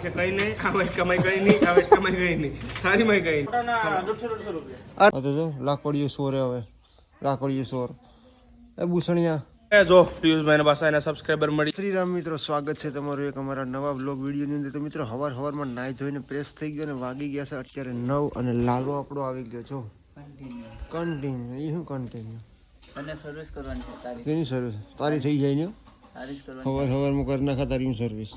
કઈ નહીં આવે કમાઈ કઈ નહીં આવે કમાઈ કઈ નહીં સારી માં કઈ નહીં લાકડીઓ સોરે હવે લાકડીઓ સોર એ ભૂસણિયા જો પિયુષભાઈ પાસે એના સબસ્ક્રાઇબર મળી. શ્રી રામ મિત્રો, સ્વાગત છે તમારું એક અમારા નવા વ્લોગ વિડીયોની અંદર. તો મિત્રો હવારમાં નાહી ધોઈને પ્રેસ થઈ ગયો અને વાગી ગયા છે અત્યારે 9 અને લાલો આપણો આવી ગયો છો કન્ટિન્યુ. એ શું કન્ટિન્યુ અને સર્વિસ કરવાની છે તારી. તેની સર્વિસ તારી થઈ જાય ને તારી જ કરવાની. હવારમાં કરી નાખા તારી સર્વિસ.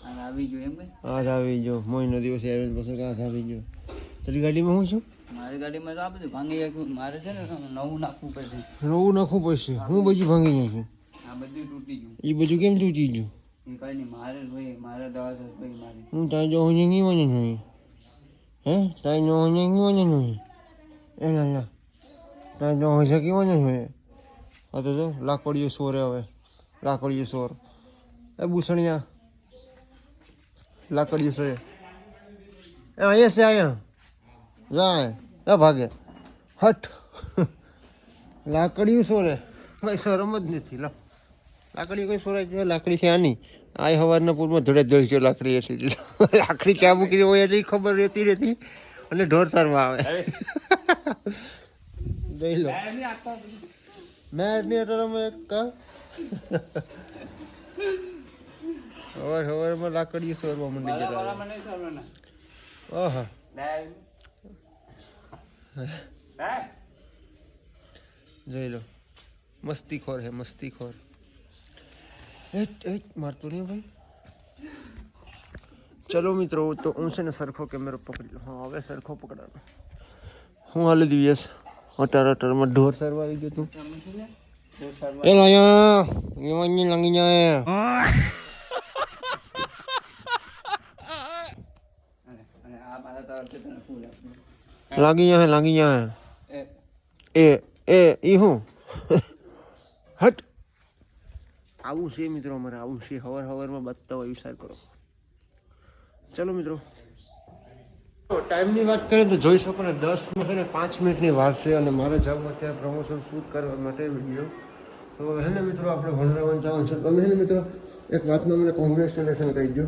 અને આવી ગયો એમ ભાઈ. આજ આવી ગયો મોઈનો દિવસ આવ્યો પછી કાં આવી ગયો. તારી ગાડીમાં હું છું? મારી ગાડીમાં તો આ બધું ભાંગી નાખ્યું. મારે છે ને નવું નાખવું પડશે. નવું નાખવું પડશે. હું બધું ભાંગી નાખ્યું. આ બધું તૂટી ગયું. એ બધું કેમ તૂટી ગયું? એ કઈ નહીં મારે ભાઈ મારે દવા ભાઈ મારી. હું તાઈ જો હું નહીં મને નહીં હે તાઈ જો હું નહીં મને નહીં એ ના તાઈ જો હું શકી મને નહીં. હા તો જો લાકડીઓ સોરે હવે લાકડીઓ સોર એ ભૂસણિયા લાકડીઓ સોરે એ અહીંયા છે અહીંયા જાય એ ભાગે હટ લાકડીઓ સોરે કઈ શરમ જ નથી. લો લાકડી કઈ સોરાય છે? લાકડી છે આની. આ સવારના પૂરમાં ધોળે ધોળી છે લાકડી એટલી. લાકડી ક્યાં મૂકી હોય એ ખબર રહેતી અને ઢોર સારમાં આવે. જોઈ લો મેં સવારમાં લાકડી સોરવા મંડી ગયા. ઓહો જોઈ લો મસ્તીખોર હે મસ્તીખોર. મારતું નહીં ભાઈ. ચલો મિત્રો, તો હું છે ને સરખો કેમેરો પકડી લો. હા હવે સરખો પકડાનો. હું હાલે દિવસ અટારમાં ઢોર સરવા આવી ગયો તું. એ લાયા એવાની લાગી જાય. લાગી જાય એ હું હટ. આવું છે મિત્રો અમારે, આવું છે હવારમાં બચતા હોય વિચાર કરો. ચલો મિત્રો, ટાઈમની વાત કરીએ તો જોઈ શકો ને 10 ને 5 મિનિટની વાત છે અને મારે જવું અત્યારે પ્રમોશન શૂટ કરવા માટે વિડીયો. તો હે ને મિત્રો આપણે વનરાવન જવાનું છે. તમે હે ને મિત્રો એક વાતમાં મને કોંગ્રેચ્યુલેશન કહી દો,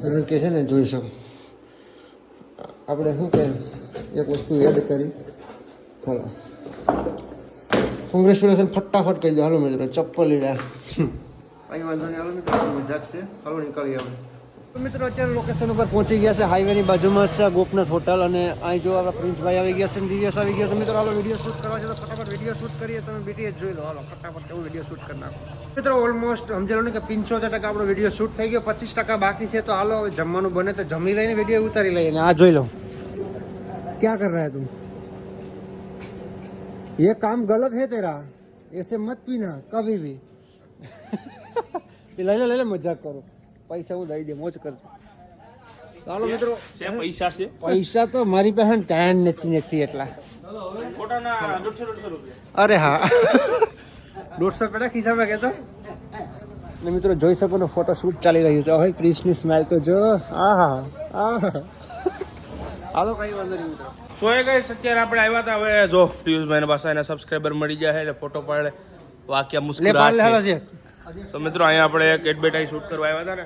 કારણ કે છે ને જોઈ શકો આપણે શું કહે એક વસ્તુ એડ કરી. હાલો કોંગ્રેચ્યુલેશન ફટાફટ કહી દો. હાલો મિત્રો ચપ્પલ લઈ જાય કઈ વાંધો નહીં. હાલો મિત્રો મજાક છે. હાલો નીકળી આવે. તો મિત્રો અત્યારે લોકેશન ઉપર પહોંચી ગયા છે. હાઈવેની બાજુમાં છે ગોપનાથ હોટલ અને અહીં જો આપણા પ્રિન્સભાઈ આવી ગયા છે, દિવ્યસ આવી ગયા. તો મિત્રો હાલો વિડીયો શૂટ કરવા છે તો ફટાફટ વિડીયો શૂટ કરીએ. તમે બીટીએસ જોઈ લો. હાલો ફટાફટ એવું વિડીયો શૂટ કરી નાખો. મિત્રો ઓલમોસ્ટ સમજેલો ને કે 75% આપણો વિડીયો શૂટ થઈ ગયો, 25% બાકી છે. તો હાલો હવે જમવાનું બને તો જમી લઈને વિડીયો ઉતારી લઈએ. આ જોઈ લો ક્યાં કર રહા હે તું? ये काम गलत है तेरा, ऐसे मत पीना कभी भी. ले ले मजाक કરો. પૈસા હું દઈ દે મોજ કર. ચાલો મિત્રો પૈસા છે પૈસા તો મારી પાસે ટાઈમ નથી એટલા. અરે હા 150 પેડા ખિસ્સામાં કહેતો ને. મિત્રો જોઈ શકો ને ફોટો શૂટ ચાલી રહ્યું છે. હવે ક્રિશની સ્માઈલ તો જો. આહા હાલો કઈ વાંધો નહીં મિત્રો. સોએ ગઈ અત્યારે આપણે આવ્યા હતા. હવે જો પિયુષભાઈ પાસે એના સબસ્ક્રાઇબર મળી જાય એટલે ફોટો પાડે વાક્યા મુસ્કુરાટ છે. તો મિત્રો અહીંયા આપણે એક એડવર્ટાઈઝ શૂટ કરવા આવ્યા હતા ને.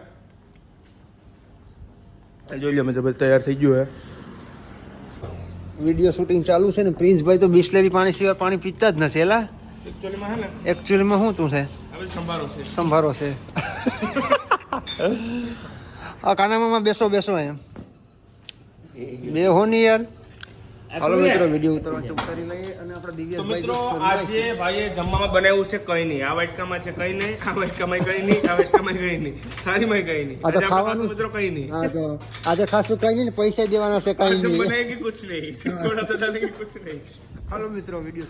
જોઈ લો મિત્રો તૈયાર થઈ ગયું હે. વિડીયો શૂટિંગ ચાલુ છે ને. પ્રિન્સભાઈ તો બિસ્લેરી પાણી સિવાય પાણી પીતા જ નથી. એલા એકચ્યુઅલીમાં શું તું છે? સંભારો છે. આ કાનામાં બેસો એમ બે હો ની યાર. હાલો મિત્રો વિડીયો ઉતારી લઈએ અને આપણા દિવ્યેશભાઈ આજે ભાઈએ જમવામાં બનાવ્યું છે કઈ નહીં. આ વાટકામાં છે કઈ નહીં, આ વાટકામાં કઈ નહીં, આ વાટકામાં કઈ નહીં, થાળીમાં કઈ નહીં. આ તો ખાવાનું મિત્રો કઈ નહીં. હા તો આજે ખાસું કઈ નહીં, પૈસા દેવાના છે કઈ નહીં. બનાએંગે કુછ નહીં, થોડા सा डालेंगे कुछ नहीं. હાલો મિત્રો વિડીયો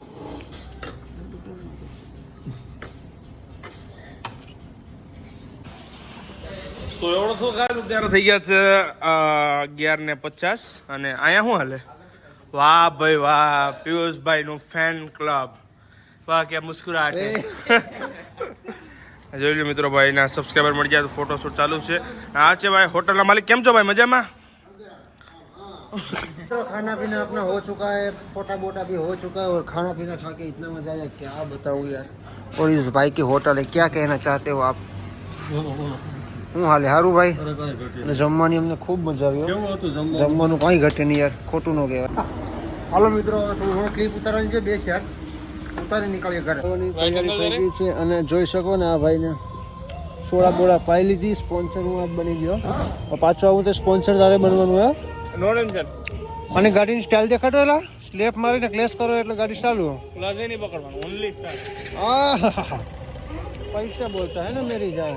16 અત્યારે થઈ ગયા છે 11:50 અને અહીંયા શું હાલે? વાહ ભાઈ વાહ, પિયુષભાઈ નું ફેન ક્લબ. વાહ ક્યાં મુસ્કુરાટ હે. જોઈ લો મિત્રો ભાઈ ના સબસ્ક્રાઈબર મળી જાય તો ફોટો શૂટ ચાલુ છે. આ છે ભાઈ હોટલના માલિક. કેમ છો ભાઈ? મજામાં? तो खाना पीना अपना हो चुका है, फोटा बोटा भी हो चुका है और खाना पीना खा के इतना मजा आया क्या बताऊँ यार. और इस भाई की होटल है, क्या कहना चाहते हो आप? હું હાલે સારું ભાઈ અને જમવાની અમને ખૂબ મજા આવી જમવાનું કઈ ઘટે નહીં યાર ખોટું ન કહેવાય હાલો મિત્રો થોડું ક્લિપ ઉતારવાની છે 2 શેર ઉતારી નીકળીએ ઘરે તૈયારી થઈ ગઈ છે અને જોઈ શકો ને આ ભાઈને સોડા બોડા પાઈ લીધી સ્પોન્સર હું આપ બની ગયો પાછો આવું તો સ્પોન્સર તારે બનવાનું હે નો ટેન્શન અને ગાડીની સ્ટાઇલ દેખાડો એલા સ્લેપ મારીને ક્લેશ કરો એટલે ગાડી ચાલુ ક્લાસ નહીં પકડવાનું ઓનલી પૈસા બોલતા હે ને મેરી જાન